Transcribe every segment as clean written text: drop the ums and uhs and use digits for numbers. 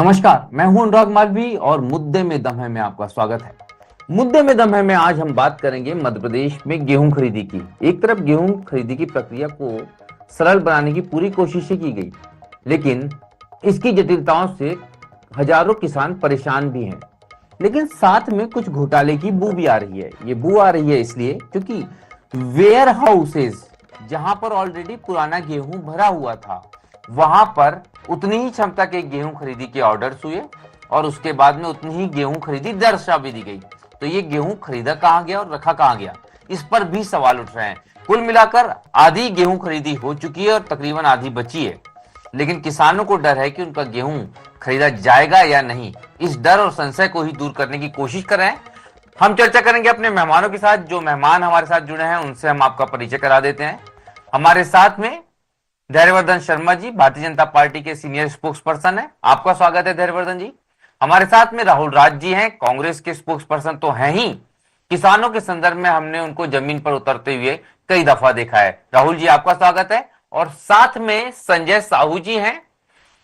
नमस्कार, मैं हूं अनुराग मालवी और मुद्दे में दम है में आपका स्वागत है। मुद्दे में दम है में आज हम बात करेंगे मध्य प्रदेश में गेहूं खरीदी की। एक तरफ गेहूं खरीदी की प्रक्रिया को सरल बनाने की पूरी कोशिशें की गई, लेकिन इसकी जटिलताओं से हजारों किसान परेशान भी हैं। लेकिन साथ में कुछ घोटाले की बू भी आ रही है। ये बू आ रही है इसलिए क्योंकि वेयर हाउसेज जहां पर ऑलरेडी पुराना गेहूं भरा हुआ था, वहां पर उतनी ही क्षमता के गेहूं खरीदी के ऑर्डर्स हुए और उसके बाद में उतनी ही गेहूं खरीदी दर्शा भी दी गई। तो ये गेहूं खरीदा कहां गया और रखा कहां गया, इस पर भी सवाल उठ रहे हैं। कुल मिलाकर आधी गेहूं खरीदी हो चुकी है और तकरीबन आधी बची है, लेकिन किसानों को डर है कि उनका गेहूं खरीदा जाएगा या नहीं। इस डर और संशय को ही दूर करने की कोशिश कर रहे हैं। हम चर्चा करेंगे अपने मेहमानों के साथ। जो मेहमान हमारे साथ जुड़े हैं उनसे हम आपका परिचय करा देते हैं। हमारे साथ में धैर्यवर्धन शर्मा जी, भारतीय जनता पार्टी के सीनियर स्पोक्स पर्सन है। आपका स्वागत है धैर्यवर्धन जी। हमारे साथ में राहुल राज जी हैं, कांग्रेस के स्पोक्स पर्सन तो हैं ही, किसानों के संदर्भ में हमने उनको जमीन पर उतरते हुए कई दफा देखा है। राहुल जी आपका स्वागत है। और साथ में संजय साहू जी हैं,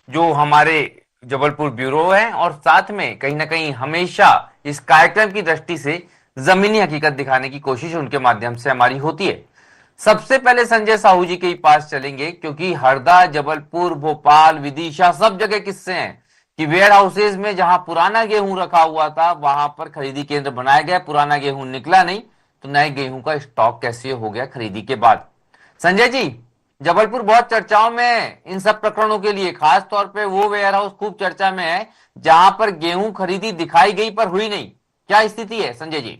जो हमारे जबलपुर ब्यूरो हैं और साथ में कहीं ना कहीं हमेशा इस कार्यक्रम की दृष्टि से जमीनी हकीकत दिखाने की कोशिश उनके माध्यम से हमारी होती है। सबसे पहले संजय साहू जी के पास चलेंगे, क्योंकि हरदा, जबलपुर, भोपाल, विदिशा सब जगह किस्से हैं कि वेयर हाउसेज में जहां पुराना गेहूं रखा हुआ था वहां पर खरीदी केंद्र बनाया गया, पुराना गेहूं निकला नहीं, तो नए गेहूं का स्टॉक कैसे हो गया खरीदी के बाद। संजय जी, जबलपुर बहुत चर्चाओं में है इन सब प्रकरणों के लिए, खास तौर पे वो वेयर हाउस खूब चर्चा में है जहां पर गेहूं खरीदी दिखाई गई पर हुई नहीं। क्या स्थिति है संजय जी?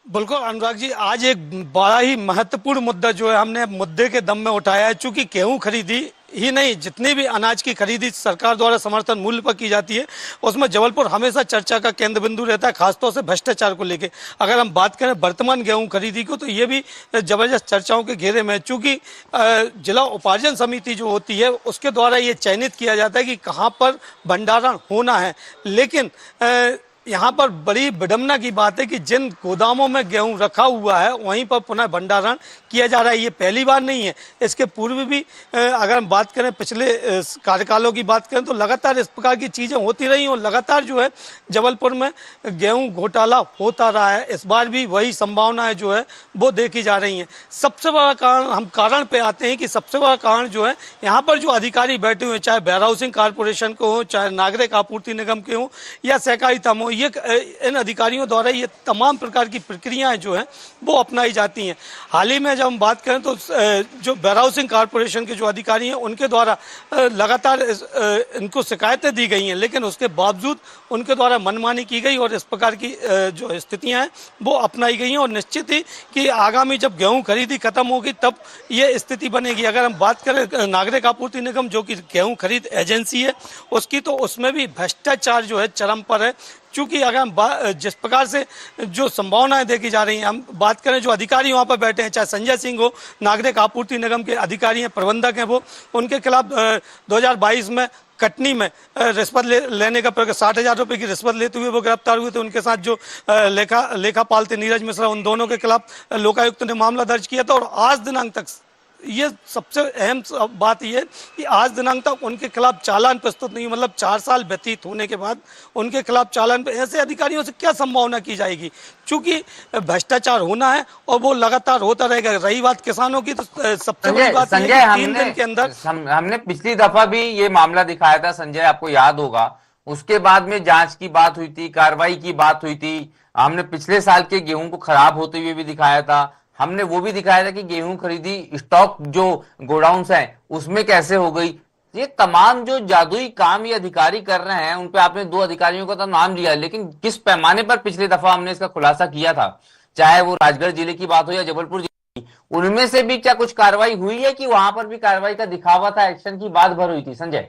बिल्कुल अनुराग जी, आज एक बड़ा ही महत्वपूर्ण मुद्दा जो है हमने मुद्दे के दम में उठाया है। चूंकि गेहूं खरीदी ही नहीं, जितनी भी अनाज की खरीदी सरकार द्वारा समर्थन मूल्य पर की जाती है, उसमें जबलपुर हमेशा चर्चा का केंद्र बिंदु रहता है, खासतौर से भ्रष्टाचार को लेकर। अगर हम बात करें वर्तमान गेहूं खरीदी को, तो ये भी जबरदस्त चर्चाओं के घेरे में है। चूंकि जिला उपार्जन समिति जो होती है उसके द्वारा ये चयनित किया जाता है कि कहाँ पर भंडारण होना है, लेकिन यहाँ पर बड़ी विडम्बना की बात है कि जिन गोदामों में गेहूं रखा हुआ है वहीं पर पुनः भंडारण किया जा रहा है। ये पहली बार नहीं है, इसके पूर्व भी अगर हम बात करें पिछले कार्यकालों की बात करें तो लगातार इस प्रकार की चीज़ें होती रही और लगातार जो है जबलपुर में गेहूं घोटाला होता रहा है। इस बार भी वही संभावनाएं जो है वो देखी जा रही हैं। सबसे बड़ा कारण, हम कारण पे आते हैं कि सबसे बड़ा कारण जो है यहाँ पर जो अधिकारी बैठे हुए, चाहे वेयर हाउसिंग कारपोरेशन के हो, चाहे नागरिक आपूर्ति निगम के हो या सहकारिता में, ये इन अधिकारियों द्वारा ये तमाम प्रकार की प्रक्रियाएं जो हैं वो अपनाई जाती हैं। हाल ही में जब हम बात करें तो जो वेयर हाउसिंग कारपोरेशन के जो अधिकारी हैं उनके द्वारा लगातार इनको शिकायतें दी गई हैं, लेकिन उसके बावजूद उनके द्वारा मनमानी की गई और इस प्रकार की जो स्थितियां हैं वो अपनाई गई हैं। और निश्चित ही कि आगामी जब गेहूं खरीदी खत्म होगी तब ये स्थिति बनेगी। अगर हम बात करें नागरिक आपूर्ति निगम जो कि गेहूं खरीद एजेंसी है उसकी, तो उसमें भी भ्रष्टाचार जो है चरम पर है। चूंकि अगर हम जिस प्रकार से जो संभावनाएं देखी जा रही हैं, हम बात करें जो अधिकारी वहां पर बैठे हैं, चाहे संजय सिंह हो, नागरिक आपूर्ति निगम के अधिकारी हैं, प्रबंधक हैं, वो उनके खिलाफ 2022 में कटनी में रिश्वत लेने का 60,000 रुपए की रिश्वत लेते हुए वो गिरफ्तार हुए थे। उनके साथ जो लेखापाल थे नीरज मिश्रा, उन दोनों के खिलाफ लोकायुक्त ने मामला दर्ज किया था। और आज दिनांक तक ये सबसे अहम बात यह है कि आज दिनांक तक उनके खिलाफ चालान प्रस्तुत नहीं, मतलब 4 साल व्यतीत होने के बाद उनके खिलाफ चालान। ऐसे अधिकारियों से क्या संभावना की जाएगी? चूंकि भ्रष्टाचार होना है और वो लगातार होता रहेगा। रही बात किसानों की, तो सबसे बड़ी बात संजय, 3 दिन के अंदर हमने पिछली दफा भी ये मामला दिखाया था संजय, आपको याद होगा। उसके बाद में जांच की बात हुई थी, कार्रवाई की बात हुई थी। हमने पिछले साल के गेहूं को खराब होते हुए भी दिखाया था। हमने वो भी दिखाया था कि गेहूं खरीदी स्टॉक जो गोडाउन्स हैं उसमें कैसे हो गई। ये तमाम जो जादुई काम ये अधिकारी कर रहे हैं, उन पे आपने 2 अधिकारियों का तो नाम लिया, लेकिन किस पैमाने पर पिछली दफा हमने इसका खुलासा किया था, चाहे वो राजगढ़ जिले की बात हो या जबलपुर जिले की, उनमें से भी क्या कुछ कार्रवाई हुई है कि वहां पर भी कार्रवाई का दिखावा था, एक्शन की बात भर हुई थी संजय?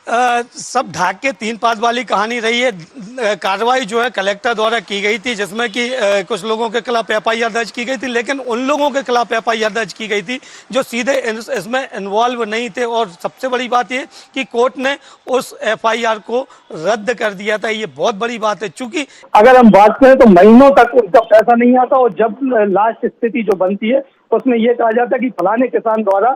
सब ढाक के 3 पात वाली कहानी रही है। कार्रवाई जो है कलेक्टर द्वारा की गई थी, जिसमें कि कुछ लोगों के खिलाफ एफआईआर दर्ज की गई थी, लेकिन उन लोगों के खिलाफ एफआईआर दर्ज की गई थी जो सीधे इसमें इन्वॉल्व नहीं थे। और सबसे बड़ी बात ये कि कोर्ट ने उस एफआईआर को रद्द कर दिया था। ये बहुत बड़ी बात है, चूंकि अगर हम बात करें तो महीनों तक उनका पैसा नहीं आता और जब लास्ट स्थिति जो बनती है तो उसमें ये कहा जाता है कि फलाने किसान द्वारा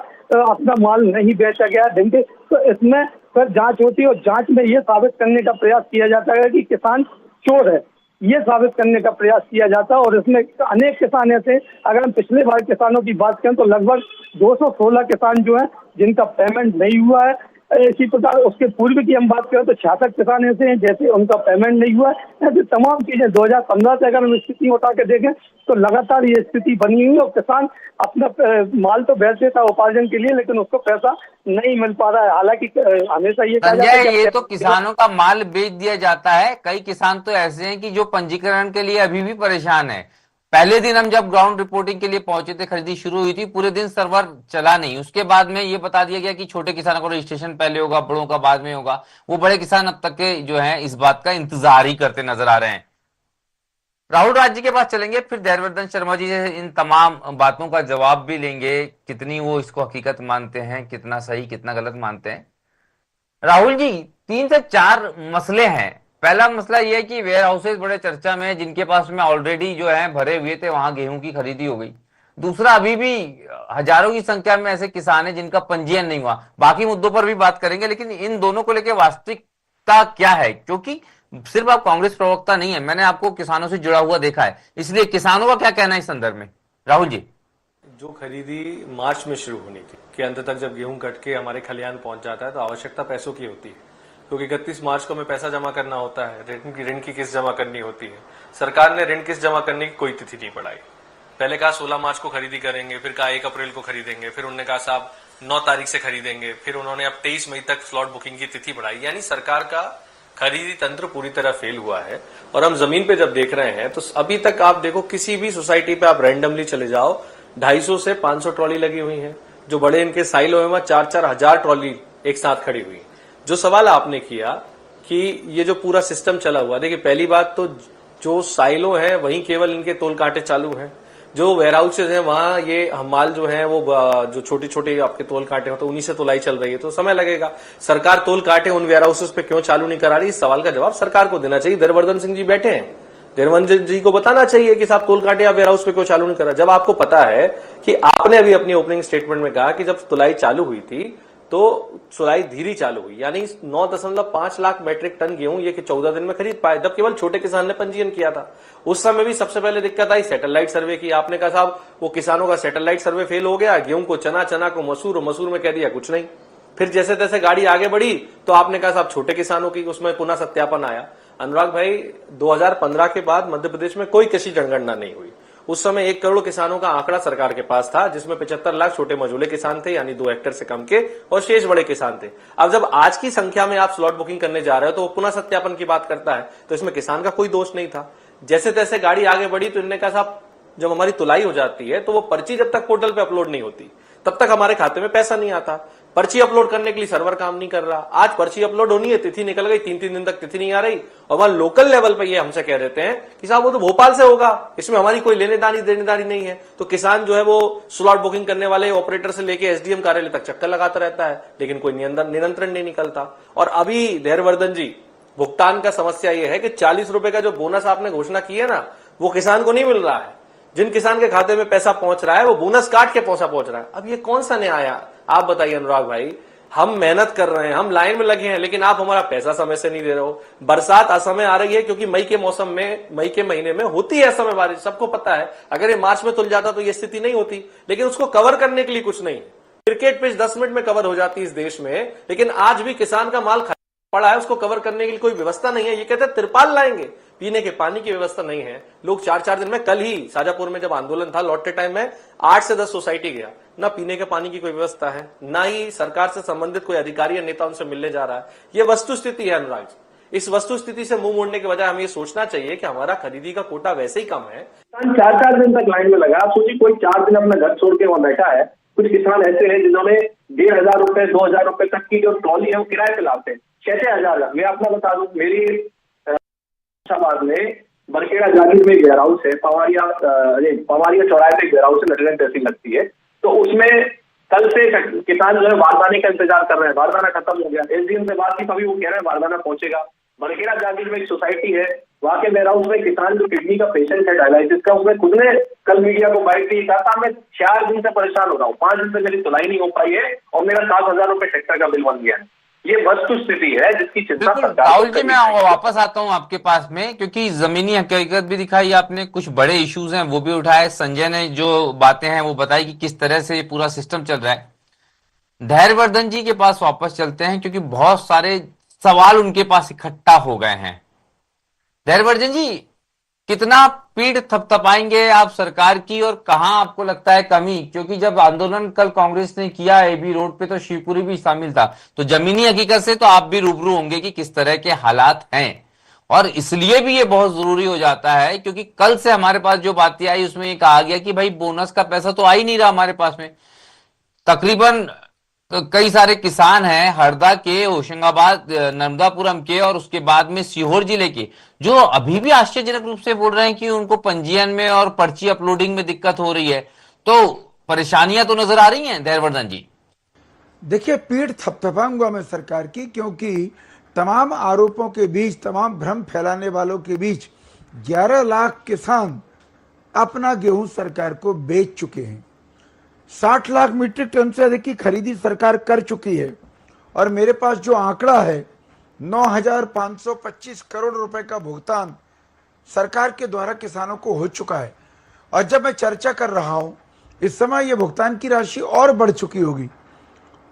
अपना माल नहीं बेचा गया ढंग से, तो इसमें फिर जांच होती है और जांच में ये साबित करने का प्रयास किया जाता है कि किसान चोर है, ये साबित करने का प्रयास किया जाता है। और इसमें अनेक किसान ऐसे, अगर हम पिछले बार किसानों की बात करें तो लगभग 216 किसान जो हैं जिनका पेमेंट नहीं हुआ है। इसी प्रकार उसके पूर्व की हम बात करें तो 66 किसान ऐसे हैं जैसे उनका पेमेंट नहीं हुआ है। ऐसी तमाम चीजें 2015 से अगर हम स्थिति उठा के देखें तो लगातार ये स्थिति बनी हुई है और किसान अपना माल तो बेच देता है उपार्जन के लिए, लेकिन उसको पैसा नहीं मिल पा रहा है। हालांकि हमेशा ये कहा जाता है संजय, ये तो किसानों का माल बेच दिया जाता है। कई किसान तो ऐसे हैं कि जो पंजीकरण के लिए अभी भी परेशान है। पहले दिन हम जब ग्राउंड रिपोर्टिंग के लिए पहुंचे थे, खरीदी शुरू हुई थी, पूरे दिन सर्वर चला नहीं। उसके बाद में ये बता दिया गया कि छोटे किसानों का रजिस्ट्रेशन पहले होगा, बड़ों का बाद में होगा। वो बड़े किसान अब तक के जो हैं इस बात का इंतजार ही करते नजर आ रहे हैं। राहुल राज जी के पास चलेंगे, फिर धैर्यवर्धन शर्मा जी से इन तमाम बातों का जवाब भी लेंगे, कितनी वो इसको हकीकत मानते हैं, कितना सही कितना गलत मानते हैं। राहुल जी, 3 से 4 मसले हैं। पहला मसला यह है कि वेयर हाउसेज बड़े चर्चा में है, जिनके पास में ऑलरेडी जो है भरे हुए थे, वहां गेहूं की खरीदी हो गई। दूसरा, अभी भी हजारों की संख्या में ऐसे किसान हैं जिनका पंजीयन नहीं हुआ। बाकी मुद्दों पर भी बात करेंगे, लेकिन इन दोनों को लेकर वास्तविकता क्या है? क्योंकि सिर्फ आप कांग्रेस प्रवक्ता नहीं है, मैंने आपको किसानों से जुड़ा हुआ देखा है, इसलिए किसानों का क्या कहना है इस संदर्भ में? राहुल जी, जो खरीदी मार्च में शुरू होनी थी कि अंत तक जब गेहूं कट के हमारे खलिहान पहुंच जाता है तो आवश्यकता पैसों की होती है, क्योंकि 31 मार्च को हमें पैसा जमा करना होता है, ऋण की किस्त जमा करनी होती है। सरकार ने ऋण किस्त जमा करने की कोई तिथि नहीं बढ़ाई। पहले कहा 16 मार्च को खरीदी करेंगे, फिर कहा 1 अप्रैल को खरीदेंगे, फिर उन्होंने कहा साहब 9 तारीख से खरीदेंगे, फिर उन्होंने अब 23 मई तक स्लॉट बुकिंग की तिथि बढ़ाई। यानी सरकार का खरीदी तंत्र पूरी तरह फेल हुआ है। और हम जमीन पे जब देख रहे हैं तो अभी तक आप देखो, किसी भी सोसाइटी पे आप रैंडमली चले जाओ, 250 से 500 ट्रॉली लगी हुई है। जो बड़े इनके साइलो में 4-4 हजार ट्रॉली एक साथ खड़ी हुई। जो सवाल आपने किया कि ये जो पूरा सिस्टम चला हुआ, देखिए पहली बात तो जो साइलो है वहीं केवल इनके तोल कांटे चालू हैं। जो वेयर हाउसेज है वहां ये माल जो है वो जो छोटे छोटे आपके तोल कांटे हो तो उन्हीं से तोलाई चल रही है, तो समय लगेगा। सरकार तोल कांटे उन वेयर हाउसेज पे क्यों चालू नहीं करा रही, इस सवाल का जवाब सरकार को देना चाहिए। धैर्यवर्धन सिंह जी बैठे हैं, धैर्यवर्धन जी को बताना चाहिए कि साहब तोल कांटे आप वेयर हाउस पे क्यों चालू नहीं करा। जब आपको पता है कि आपने अभी अपनी ओपनिंग स्टेटमेंट में कहा कि जब तुलाई चालू हुई थी तो तुलाई धीरे चालू हुई, यानी 9.5 लाख मैट्रिक टन गेहूं ये कि 14 दिन में खरीद पाए, जब केवल छोटे किसान ने पंजीयन किया था। उस समय भी सबसे पहले दिक्कत आई सैटेलाइट सर्वे की। आपने कहा साहब वो किसानों का सैटेलाइट सर्वे फेल हो गया, गेहूं को चना, चना को मसूर, और मसूर में कह दिया कुछ नहीं। फिर जैसे तैसे गाड़ी आगे बढ़ी तो आपने कहा साहब छोटे किसानों की उसमें पुनः सत्यापन आया। अनुराग भाई, 2015 के बाद मध्य प्रदेश में कोई कृषि जनगणना नहीं हुई। उस समय 1 करोड़ किसानों का आंकड़ा सरकार के पास था, जिसमें 75 लाख छोटे मझोले किसान थे, यानी 2 हेक्टेयर से कम के, और शेष बड़े किसान थे। अब जब आज की संख्या में आप स्लॉट बुकिंग करने जा रहे हो तो वो पुनः सत्यापन की बात करता है, तो इसमें किसान का कोई दोष नहीं था। जैसे तैसे गाड़ी आगे बढ़ी तो इन्होंने कहा साहब जब हमारी तुलाई हो जाती है तो वो पर्ची जब तक पोर्टल पे अपलोड नहीं होती तब तक हमारे खाते में पैसा नहीं आता। पर्ची अपलोड करने के लिए सर्वर काम नहीं कर रहा। आज पर्ची अपलोड होनी है, तिथि निकल गई, 3-3 दिन तक तिथि नहीं आ रही, और वहां लोकल लेवल पे ये हमसे कह देते हैं कि साहब वो तो भोपाल से होगा, इसमें हमारी कोई देनेदारी नहीं है। तो किसान जो है वो स्लॉट बुकिंग करने वाले ऑपरेटर से लेके एसडीएम कार्यालय तक चक्कर लगाता रहता है, लेकिन कोई नियंत्रण नहीं निकलता। और अभी धैर्यवर्धन जी, भुगतान का समस्या ये है कि 40 रुपए का जो बोनस आपने घोषणा की है ना, वो किसान को नहीं मिल रहा है। जिन किसान के खाते में पैसा पहुंच रहा है वो बोनस काट के पैसा पहुंच रहा है। अब ये कौन सा न्याय आया, आप बताइए अनुराग भाई। हम मेहनत कर रहे हैं, हम लाइन में लगे हैं, लेकिन आप हमारा पैसा समय से नहीं दे रहे हो। बरसात असमय आ रही है क्योंकि मई के मौसम में, मई के महीने में होती है असमय बारिश, सबको पता है। अगर ये मार्च में तुल जाता तो ये स्थिति नहीं होती, लेकिन उसको कवर करने के लिए कुछ नहीं। क्रिकेट पिच 10 मिनट में कवर हो जाती है इस देश में, लेकिन आज भी किसान का माल पड़ा है, उसको कवर करने के लिए कोई व्यवस्था नहीं है। ये कहते हैं तिरपाल लाएंगे, पीने के पानी की व्यवस्था नहीं है। लोग 4-4 दिन में, कल ही शाजापुर में जब आंदोलन था लौटते टाइम में 8 से 10 सोसाइटी गया, ना पीने के पानी की कोई व्यवस्था है, ना ही सरकार से संबंधित कोई अधिकारी या नेता उनसे मिलने जा रहा है। ये वस्तु स्थिति है अनुराग। इस वस्तु स्थिति से मुंह मोड़ने के बजाय हमें ये सोचना चाहिए कि हमारा खरीदी का कोटा वैसे ही कम है। 4-4 दिन तक लाइन में लगा। आप सोचिए कोई 4 दिन अपना घर छोड़ के वहां बैठा है। कुछ किसान ऐसे हैं जिन्होंने 1,500 रुपए 2,000 रुपए तक की जो ट्रॉली है वो किराए पे लाते हैं, 6,000। मैं अपना बता दूं, मेरी में बरखेड़ा जागीर में वेयर हाउस है, पवारिया चौराहे पे वेयर हाउस है, नटरेगन तहसील लगती है। तो उसमें कल से किसान जो है बारदाने का इंतजार कर रहे हैं। बारदाना खत्म हो गया, एसडीएम से बात की, तभी वो कह रहे हैं बारदाना पहुंचेगा। बरखेड़ा जागीर में एक सोसाइटी है, वहां के वेयर हाउस में किसान जो किडनी का पेशेंट है डायलिसिस का, उसने खुद ने कल मीडिया को बाइट दी था, मैं 4 दिन से परेशान हो रहा हूँ, 5 दिन से मेरी तुलाई नहीं हो पाई है और मेरा 7,000 रुपए ट्रैक्टर का बिल बन गया है। ये वस्तु स्थिति है जिसकी चिंता सरकार को राहुल जी, मैं करनी चाहिए। वापस आता हूं आपके पास में, क्योंकि जमीनी हकीकत भी दिखाई आपने, कुछ बड़े इश्यूज हैं वो भी उठाए, संजय ने जो बातें हैं वो बताई कि किस तरह से ये पूरा सिस्टम चल रहा है। धैर्यवर्धन जी के पास वापस चलते हैं, क्योंकि बहुत सारे सवाल उनके पास इकट्ठा हो गए हैं। धैर्यवर्धन जी, कितना पीठ थपथपाएंगे आप सरकार की, और कहां आपको लगता है कमी? क्योंकि जब आंदोलन कल कांग्रेस ने किया एबी रोड पे, तो शिवपुरी भी शामिल था, तो जमीनी हकीकत से तो आप भी रूबरू होंगे कि किस तरह के हालात हैं। और इसलिए भी ये बहुत जरूरी हो जाता है क्योंकि कल से हमारे पास जो बातें आई उसमें ये कहा गया कि भाई बोनस का पैसा तो आ ही नहीं रहा हमारे पास में। तकरीबन कई सारे किसान हैं हरदा के, होशंगाबाद, नर्मदापुरम के और उसके बाद में सीहोर जिले के, जो अभी भी आश्चर्यजनक रूप से बोल रहे हैं कि उनको पंजीयन में और पर्ची अपलोडिंग में दिक्कत हो रही है। तो परेशानियां तो नजर आ रही हैं धैर्यवर्धन जी। देखिए, पीठ थपथपाऊंगा मैं सरकार की, क्योंकि तमाम आरोपों के बीच, तमाम भ्रम फैलाने वालों के बीच 11 लाख किसान अपना गेहूं सरकार को बेच चुके हैं। 60 लाख मीट्रिक टन से अधिक की खरीदी सरकार कर चुकी है और मेरे पास जो आंकड़ा है 9,525 करोड़ रुपए का भुगतान सरकार के द्वारा किसानों को हो चुका है। और जब मैं चर्चा कर रहा हूं इस समय यह भुगतान की राशि और बढ़ चुकी होगी।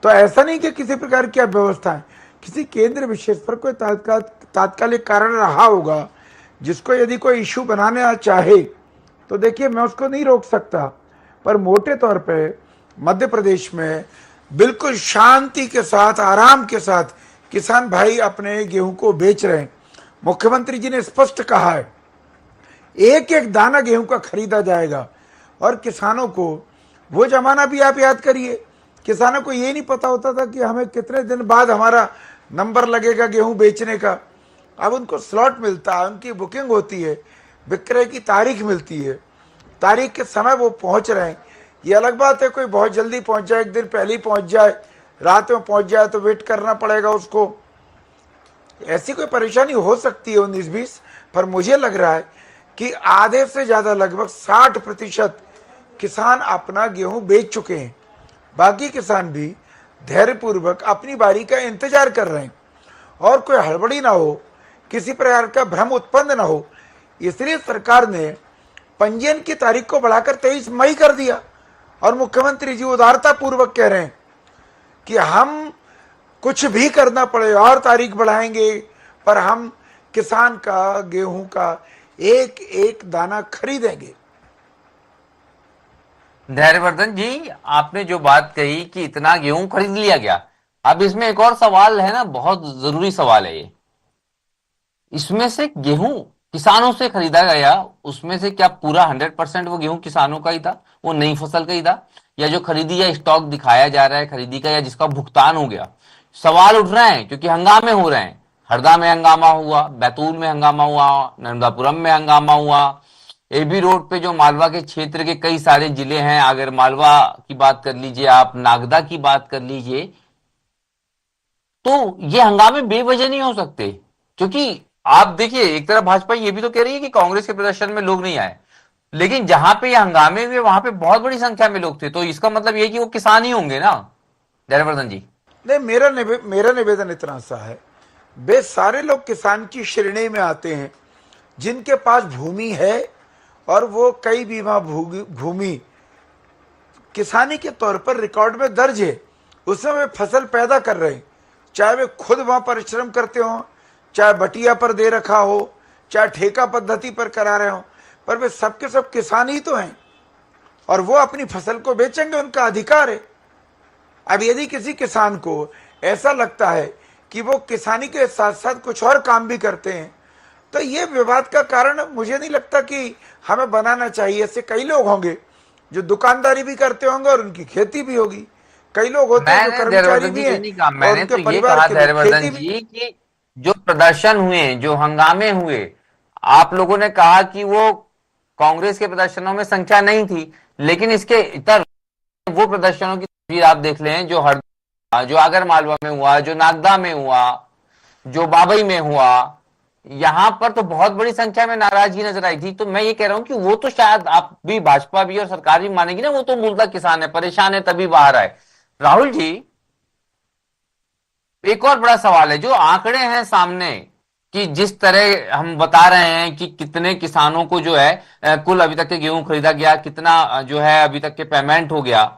तो ऐसा नहीं कि किसी प्रकार की अव्यवस्था है, किसी केंद्र विशेष पर कोई तात्कालिक कारण रहा होगा जिसको यदि कोई इशू बनाना चाहे तो देखिए मैं उसको नहीं रोक सकता, पर मोटे तौर पे मध्य प्रदेश में बिल्कुल शांति के साथ, आराम के साथ किसान भाई अपने गेहूं को बेच रहे हैं। मुख्यमंत्री जी ने स्पष्ट कहा है एक एक दाना गेहूं का खरीदा जाएगा और किसानों को, वो जमाना भी आप याद करिए, किसानों को ये नहीं पता होता था कि हमें कितने दिन बाद हमारा नंबर लगेगा गेहूं बेचने का। अब उनको स्लॉट मिलता है, उनकी बुकिंग होती है, विक्रय की तारीख मिलती है, तारीख के समय वो पहुंच रहे हैं। ये अलग बात है कोई बहुत जल्दी पहुंच जाए, एक दिन पहले ही पहुंच जाए, रात में पहुंच जाए तो वेट करना पड़ेगा उसको। ऐसी कोई परेशानी हो सकती है 19-20, पर मुझे लग रहा है कि आधे से ज्यादा, लगभग 60% किसान अपना गेहूं बेच चुके हैं। बाकी किसान भी धैर्यपूर्वक अपनी बारी का इंतजार कर रहे हैं और कोई हड़बड़ी ना हो, किसी प्रकार का भ्रम उत्पन्न ना हो, इसलिए सरकार ने पंजीयन की तारीख को बढ़ाकर 23 मई कर दिया। और मुख्यमंत्री जी उदारता पूर्वक कह रहे हैं कि हम कुछ भी करना पड़े और तारीख बढ़ाएंगे, पर हम किसान का गेहूं का एक एक दाना खरीदेंगे। धैर्यवर्धन जी, आपने जो बात कही कि इतना गेहूं खरीद लिया गया, अब इसमें एक और सवाल है ना, बहुत जरूरी सवाल है ये। इसमें से गेहूं किसानों से खरीदा गया, उसमें से क्या पूरा 100% वो गेहूं किसानों का ही था, वो नई फसल का ही था, या जो खरीदी या स्टॉक दिखाया जा रहा है खरीदी का, या जिसका भुगतान हो गया? सवाल उठ रहे हैं क्योंकि हंगामे हो रहे हैं। हरदा में हंगामा हुआ, बैतूल में हंगामा हुआ, नर्मदापुरम में हंगामा हुआ, एबी रोड पे जो मालवा के क्षेत्र के कई सारे जिले हैं, अगर मालवा की बात कर लीजिए आप, नागदा की बात कर लीजिए, तो ये हंगामे बेवजह नहीं हो सकते। क्योंकि आप देखिए, एक तरफ भाजपा ये भी तो कह रही है कि कांग्रेस के प्रदर्शन में लोग नहीं आए, लेकिन जहां पे ये हंगामे हुए वहां पे बहुत बड़ी संख्या में लोग थे, तो इसका मतलब ये कि वो किसान ही होंगे ना धैर्यवर्धन जी? नहीं, मेरा निवेदन इतना सा है, वे सारे लोग किसान की श्रेणी में आते हैं जिनके पास भूमि है और वो कई बीघा भूमि किसानी के तौर पर रिकॉर्ड में दर्ज है, उसमें वे फसल पैदा कर रहे हैं, चाहे वे खुद वहां परिश्रम करते हो, चाहे बटिया पर दे रखा हो, चाहे ठेका पद्धति पर करा रहे हो, पर वे सबके सब किसान ही तो हैं और वो अपनी फसल को बेचेंगे, उनका अधिकार है। अब यदि किसी किसान को ऐसा लगता है कि वो किसानी के साथ साथ कुछ और काम भी करते हैं, तो ये विवाद का कारण मुझे नहीं लगता कि हमें बनाना चाहिए। ऐसे कई लोग होंगे जो दुकानदारी भी करते होंगे और उनकी खेती भी होगी, कई लोग होते हैं जो कर्मचारी भी हैं। मैंने तो ये कहा धैर्यवर्धन जी कि जो प्रदर्शन हुए, जो हंगामे हुए, आप लोगों ने कहा कि वो कांग्रेस के प्रदर्शनों में संख्या नहीं थी, लेकिन इसके इतर वो प्रदर्शनों की तस्वीर आप देख लें जो हरदा, जो आगर मालवा में हुआ, जो नागदा में हुआ, जो बाबई में हुआ, यहाँ पर तो बहुत बड़ी संख्या में नाराजगी नजर आई थी। तो मैं ये कह रहा हूं कि वो तो शायद आप भी, भाजपा भी और सरकार भी मानेगी ना, वो तो मूलतः किसान है, परेशान है, तभी बाहर आए। राहुल जी, एक और बड़ा सवाल है, जो आंकड़े हैं सामने कि जिस तरह हम बता रहे हैं कि कितने किसानों को जो है कुल अभी तक के गेहूं खरीदा गया, कितना जो है अभी तक के पेमेंट हो गया।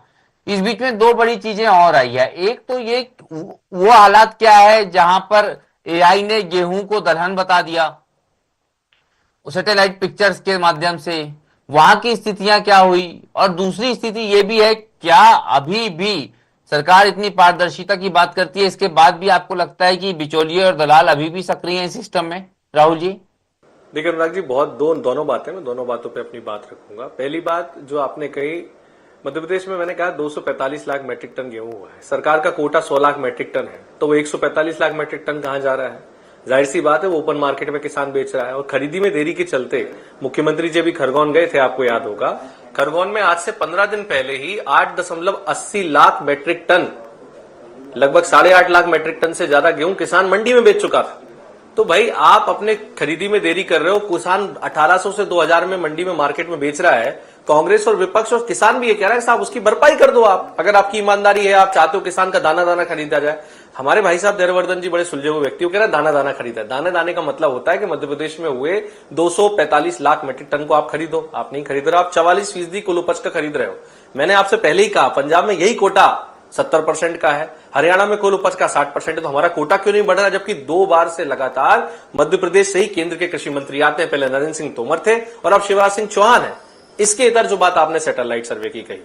इस बीच में दो बड़ी चीजें और आई है। एक तो ये वो हालात क्या है जहां पर एआई ने गेहूं को दलहन बता दिया सैटेलाइट पिक्चर्स के माध्यम से, वहां की स्थितियां क्या हुई। और दूसरी स्थिति ये भी है, क्या अभी भी सरकार इतनी पारदर्शिता की बात करती है, इसके बाद भी आपको लगता है कि बिचौलिए और दलाल अभी भी सक्रिय हैं सिस्टम में? राहुल जी, देखिए अनुराग जी, बहुत दोनों बातें, मैं दोनों बातों पे अपनी बात रखूंगा। पहली बात जो आपने कही, मध्य प्रदेश में मैंने कहा 245 लाख मैट्रिक टन गेहूं हुआ है, सरकार का कोटा 100 लाख मैट्रिक टन है, तो वो 145 लाख मैट्रिक टन कहां जा रहा है? जाहिर सी बात है वो ओपन मार्केट में किसान बेच रहा है। और खरीदी में देरी के चलते मुख्यमंत्री जी भी खरगोन गए थे, आपको याद होगा। खरगोन में आज से 15 दिन पहले ही 8.80 लाख मैट्रिक टन, लगभग 8.5 लाख मैट्रिक टन से ज्यादा गेहूं किसान मंडी में बेच चुका था। तो भाई आप अपने खरीदी में देरी कर रहे हो, किसान 1800 से 2000 में मंडी में मार्केट में बेच रहा है। कांग्रेस और विपक्ष और किसान भी ये कह रहा है साहब उसकी भरपाई कर दो आप, अगर आपकी ईमानदारी है, आप चाहते हो किसान का दाना दाना खरीदा जाए। हमारे भाई साहब देववर्धन जी बड़े सुलझे हुए व्यक्ति, वो कह रहे हैं दाना दाना खरीदा। दाने दाने का मतलब होता है कि मध्य प्रदेश में हुए 245 लाख मैट्रिक टन को आप खरीदो। आप नहीं खरीद रहे, आप 44% कुल उपज का खरीद रहे हो। मैंने आपसे पहले ही कहा पंजाब में यही कोटा 70% का है, हरियाणा में कुल उपज का 60% है, तो हमारा कोटा क्यों नहीं बढ़ रहा? जबकि 2 बार से लगातार मध्य प्रदेश से ही केंद्र के कृषि मंत्री आते हैं। पहले नरेंद्र सिंह तोमर थे और अब शिवराज सिंह चौहान है। इसके इतर जो बात आपने सैटेलाइट सर्वे की कही,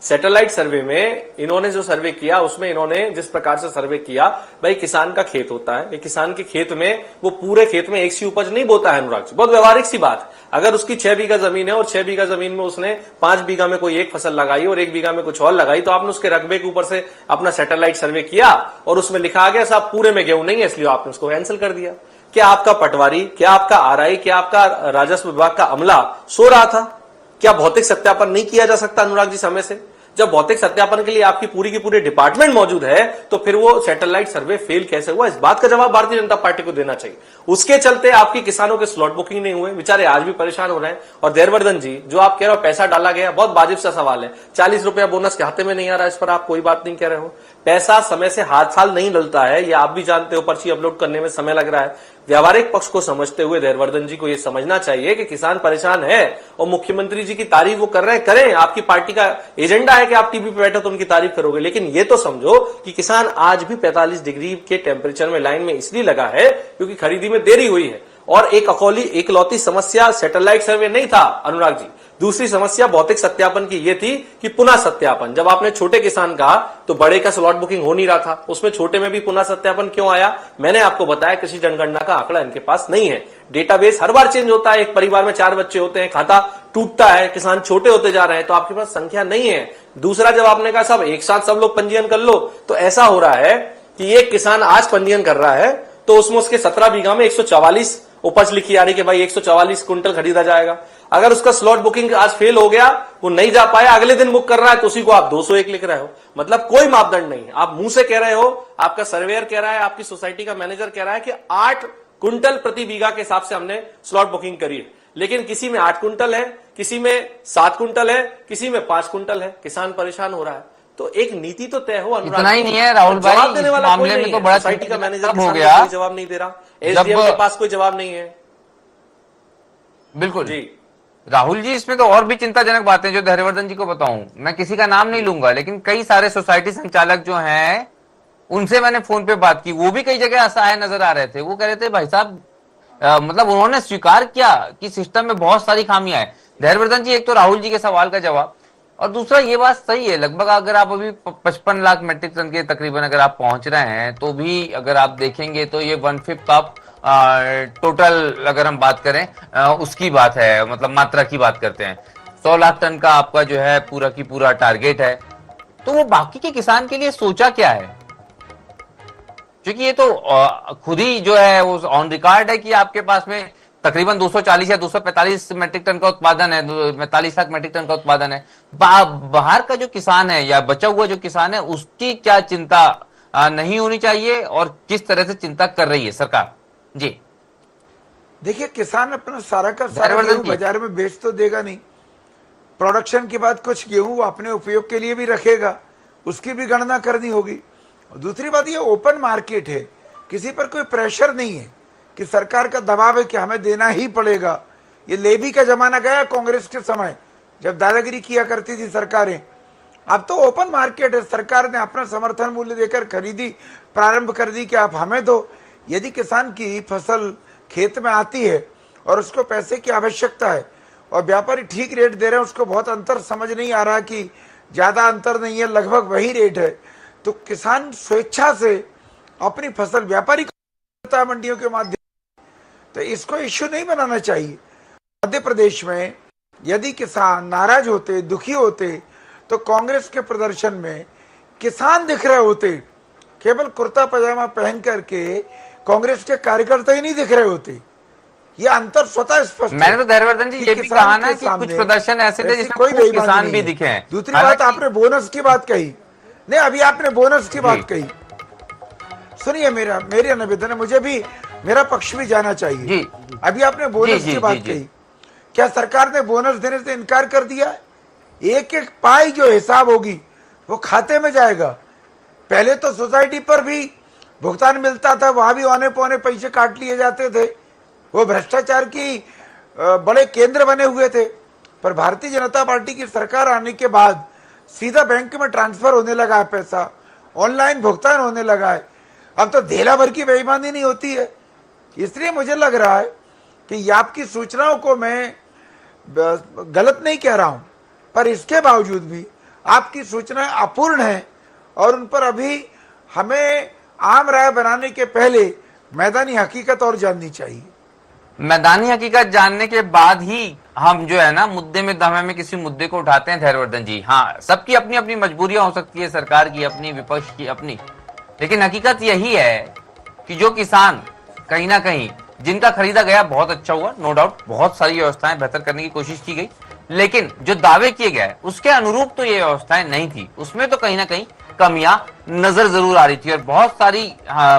सैटेलाइट सर्वे में इन्होंने जो सर्वे किया उसमें इन्होंने जिस प्रकार से सर्वे किया, भाई किसान का खेत होता है, किसान के खेत में वो पूरे खेत में एक सी उपज नहीं बोता है अनुराग जी, बहुत व्यवहारिक सी बात। अगर उसकी 6 बीघा जमीन है और 6 बीघा जमीन में उसने 5 बीघा में कोई एक फसल लगाई और 1 बीघा में कुछ और लगाई, तो आपने उसके रकबे के ऊपर से अपना सैटेलाइट सर्वे किया और उसमें लिखा आ गया साहब पूरे में गेहूं नहीं है, इसलिए आपने उसको कैंसिल कर दिया। क्या आपका पटवारी, क्या आपका आरआई, क्या आपका राजस्व विभाग का अमला सो रहा था? क्या भौतिक सत्यापन नहीं किया जा सकता अनुराग जी समय से? जब भौतिक सत्यापन के लिए आपकी पूरी की पूरी डिपार्टमेंट मौजूद है, तो फिर वो सैटेलाइट सर्वे फेल कैसे हुआ? इस बात का जवाब भारतीय जनता पार्टी को देना चाहिए। उसके चलते आपकी किसानों के स्लॉट बुकिंग नहीं हुए, बेचारे आज भी परेशान हो रहे हैं। और देववर्धन जी, जो आप कह रहे हो पैसा डाला गया, बहुत वाजिब सा सवाल है। 40 रुपया बोनस खाते में नहीं आ रहा, इस पर आप कोई बात नहीं कह रहे हो। पैसा समय से हाथ साल नहीं डलता है, ये आप भी जानते हो, पर्ची अपलोड करने में समय लग रहा है। व्यावहारिक पक्ष को समझते हुए देववर्धन जी को यह समझना चाहिए कि किसान परेशान है और मुख्यमंत्री जी की तारीफ वो कर रहे हैं, करें। आपकी पार्टी का एजेंडा है कि आप टीवी पे बैठो तो उनकी तारीफ करोगे, लेकिन ये तो समझो कि किसान आज भी 45 डिग्री के टेम्परेचर में लाइन में इसलिए लगा है क्योंकि खरीदी में देरी हुई है। और एकलौती समस्या सैटेलाइट सर्वे नहीं था अनुराग जी, दूसरी समस्या भौतिक सत्यापन की यह थी कि पुनः सत्यापन। जब आपने छोटे किसान कहा तो बड़े का स्लॉट बुकिंग हो नहीं रहा था, उसमें छोटे में भी पुनः सत्यापन क्यों आया? मैंने आपको बताया कृषि जनगणना का आंकड़ा इनके पास नहीं है, डेटाबेस हर बार चेंज होता है, एक परिवार में 4 बच्चे होते हैं, खाता टूटता है, किसान छोटे होते जा रहे हैं, तो आपके पास संख्या नहीं है। दूसरा, जब आपने कहा सब एक साथ सब लोग पंजीयन कर लो, तो ऐसा हो रहा है कि एक किसान आज पंजीयन कर रहा है तो उसमें उसके 17 बीघा में 144 उपज लिखी आ रही कि भाई 144 कुंटल खरीदा जाएगा। अगर उसका स्लॉट बुकिंग आज फेल हो गया, वो नहीं जा पाया, अगले दिन बुक कर रहा है, तो उसी को आप 201 लिख रहे हो। मतलब कोई मापदंड नहीं है, आप मुंह से कह रहे हो, आपका सर्वेयर कह रहा है, आपकी सोसाइटी का मैनेजर कह रहा है कि 8 कुंटल प्रति बीघा के हिसाब से हमने स्लॉट बुकिंग करी है, लेकिन किसी में 8 कुंटल है, किसी में 7 कुंटल है, किसी में 5 कुंटल है, किसान परेशान हो रहा है। तो एक नीति तो तय हो अनुराग। इतना ही नहीं है राहुल भाई, जवाब देने वाला कोई मामले नहीं में तो है। बड़ा सोसाइटी का मैनेजर हो गया, जवाब नहीं दे रहा, एसडीएम के पास कोई जवाब नहीं है। बिल्कुल जी राहुल जी, इसमें तो और भी चिंताजनक बातें जो हरिवर्धन जी को बताऊं, मैं किसी का नाम नहीं लूंगा, लेकिन कई सारे सोसाइटी संचालक जो हैं उनसे मैंने फोन पे बात की, वो भी कई जगह असहाय नजर आ रहे थे। वो कह रहे थे भाई साहब, मतलब उन्होंने स्वीकार किया कि सिस्टम में बहुत सारी खामियां हैं। हरिवर्धन जी, एक तो राहुल जी के सवाल का जवाब, और दूसरा ये बात सही है, लगभग अगर आप अभी 55 लाख मैट्रिक टन के तकरीबन अगर आप पहुंच रहे हैं, तो भी अगर आप देखेंगे तो ये 1/5 ऑफ टोटल अगर हम बात करें उसकी बात है, मतलब मात्रा की बात करते हैं। 100 लाख टन का आपका जो है पूरा की पूरा टारगेट है। तो वो बाकी के किसान के लिए सोचा क्या है? क्योंकि ये तो खुद ही जो है वो ऑन रिकॉर्ड है कि आपके पास में तकरीबन 240 या 245 मैट्रिक टन का उत्पादन है, 45 लाख मैट्रिक टन का उत्पादन है। बाहर का जो किसान है या बचा हुआ जो किसान है, उसकी क्या चिंता नहीं होनी चाहिए और किस तरह से चिंता कर रही है सरकार? जी देखिए, किसान अपना सारा का सारा धैर्यवर्धन गेहूं जी। बाजार में बेच तो देगा नहीं। प्रोडक्शन के बाद कुछ गेहूं वो अपने उपयोग के लिए भी रखेगा, उसकी भी गणना करनी होगी। और दूसरी बात, ये ओपन मार्केट है, किसी पर कोई प्रेशर नहीं है कि सरकार का दबाव है कि हमें देना ही पड़ेगा। ये लेवी का जमाना गया कांग्रेस के समय, जब दादागिरी किया करती थी सरकारें। अब तो ओपन मार्केट है, सरकार ने अपना समर्थन मूल्य देकर खरीदी प्रारंभ कर दी कि आप हमें दो। यदि किसान की फसल खेत में आती है और उसको पैसे की आवश्यकता है और व्यापारी ठीक रेट दे रहे हैं, उसको बहुत अंतर समझ नहीं आ रहा कि ज्यादा अंतर नहीं है, लगभग वही रेट है, तो किसान स्वेच्छा से अपनी फसल व्यापारी को देता है मंडियों के माध्यम। तो इसको इश्यू नहीं बनाना चाहिए। मध्य प्रदेश में यदि किसान नाराज होते, दुखी होते, तो कांग्रेस के प्रदर्शन में किसान दिख रहे होते, केवल कुर्ता पजामा पहन करके कांग्रेस के कार्यकर्ता ही नहीं दिख रहे होते। ये अंतर स्वतः स्पष्ट है। मैंने तो धैर्यवर्धन जी कि ये भी किसान कहा ना के कि कुछ सामने प्रदर्शन ऐसे थे ऐसी जिसमें कोई कुछ बेईमानी किसान नहीं भी है। दिखे हैं। दूसरी बात, हालांकि- आपने बोनस की बात कही, नहीं अभी आपने बोनस की बात कही, सुनिए मेरा निवेदन है, मुझे भी मेरा पक्ष भी जाना चाहिए। जी। अभी आपने बोनस जी, की बात जी। कही, क्या सरकार ने बोनस देने से इनकार कर दिया? एक एक पाई जो हिसाब होगी वो खाते में जाएगा। पहले तो सोसाइटी पर भी भुगतान मिलता था, वहां भी औने पौने पैसे काट लिए जाते थे, वो भ्रष्टाचार की बड़े केंद्र बने हुए थे। पर भारतीय जनता पार्टी की सरकार आने के बाद सीधा बैंक में ट्रांसफर होने लगा है पैसा, ऑनलाइन भुगतान होने लगा है। अब तो धेला भर की बेईमानी नहीं होती है। इसलिए मुझे लग रहा है कि आपकी सूचनाओं को मैं गलत नहीं कह रहा हूं, पर इसके बावजूद भी आपकी सूचनाएं अपूर्ण हैं और उन पर अभी हमें आम राय बनाने के पहले मैदानी हकीकत और जाननी चाहिए। मैदानी हकीकत जानने के बाद ही हम जो है ना मुद्दे में दमे में किसी मुद्दे को उठाते हैं धैर्यवर्धन जी। हाँ, सबकी अपनी अपनी मजबूरियां हो सकती है, सरकार की अपनी, विपक्ष की अपनी, लेकिन हकीकत यही है कि जो किसान कहीं ना कहीं जिनका खरीदा गया बहुत अच्छा हुआ, नो डाउट, बहुत सारी व्यवस्थाएं बेहतर करने की कोशिश की गई, लेकिन जो दावे किए गए उसके अनुरूप तो ये व्यवस्थाएं नहीं थी। उसमें तो कहीं ना कहीं कमियां नजर जरूर आ रही थी और बहुत सारी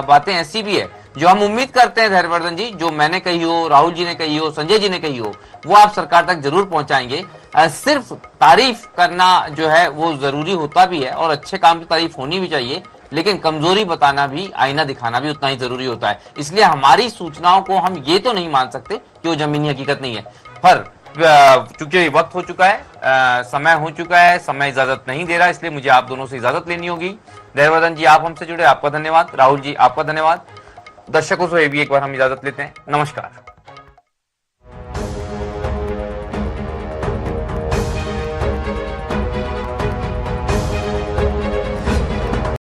बातें ऐसी भी है जो हम उम्मीद करते हैं धैर्यवर्धन जी, जो मैंने कही हो, राहुल जी ने कही हो, संजय जी ने कही हो, वो आप सरकार तक जरूर पहुंचाएंगे। सिर्फ तारीफ करना जो है वो जरूरी होता भी है और अच्छे काम की तारीफ होनी भी चाहिए, लेकिन कमजोरी बताना भी, आईना दिखाना भी उतना ही जरूरी होता है। इसलिए हमारी सूचनाओं को हम ये तो नहीं मान सकते कि वो जमीनी हकीकत नहीं है। पर चूंकि वक्त हो चुका है, समय हो चुका है, समय इजाजत नहीं दे रहा, इसलिए मुझे आप दोनों से इजाजत लेनी होगी। धैर्यवर्धन जी आप हमसे जुड़े, आपका धन्यवाद। राहुल जी आपका धन्यवाद। दर्शकों से भी एक बार हम इजाजत लेते हैं। नमस्कार।